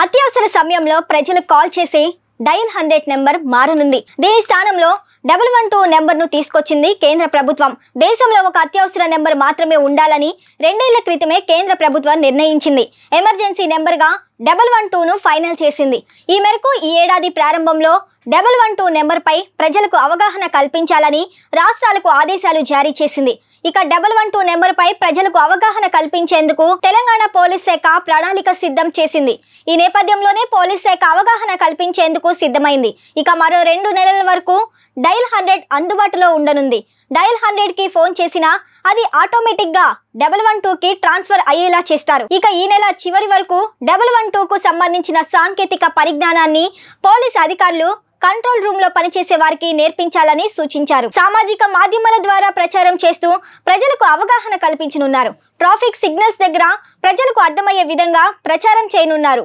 అత్యవసర సమయంలో ప్రజలు కాల్ చేసే డయల్ 100 నెంబర్ మారనుంది. దీని స్థానంలో 112 నెంబర్ను తీసుకొచ్చింది కేంద్ర ప్రభుత్వం. దేశంలో ఒక అత్యవసర నెంబర్ మాత్రమే ఉండాలని 2 ఏళ్ల క్రితమే కేంద్ర ప్రభుత్వం నిర్ణయించింది. ఎమర్జెన్సీ నెంబర్గా 112ను ఫైనల్ చేసింది. ఈ మేరకు ఈ ఏడాది ప్రారంభంలో 112 నెంబర్పై ప్రజలకు అవగాహన కల్పించాలని రాష్ట్రాలకు ఆదేశాలు జారీ చేసింది. ఇక 112 నెంబర్పై ప్రజలకు అవగాహన కల్పించేందుకు తెలంగాణ పోలీస్ శాఖ ప్రణాళిక సిద్ధం చేసింది. ఈ నేపథ్యంలోనే పోలీస్ శాఖ అవగాహన కల్పించేందుకు సిద్ధమైంది. ఇక మరో 2 నెలల వరకు డయల్ 100 అందుబాటులో ఉండనుంది. డయల్ 100కి ఫోన్ చేసినా అది ఆటోమేటిక్ గా 112కి ట్రాన్స్ఫర్ అయ్యేలా చేస్తారు. ఇక ఈ నెల చివరి వరకు 112కు సంబంధించిన సాంకేతిక పరిజ్ఞానాన్ని పోలీస్ అధికారులు కంట్రోల్ రూమ్ లో పనిచేసే వారికి నేర్పించాలని సూచించారు. సామాజిక మాధ్యమాల ద్వారా ప్రచారం చేస్తూ ప్రజలకు అవగాహన కల్పించనున్నారు. ట్రాఫిక్ సిగ్నల్స్ దగ్గర ప్రజలకు అర్థమయ్యే విధంగా ప్రచారం చేయనున్నారు.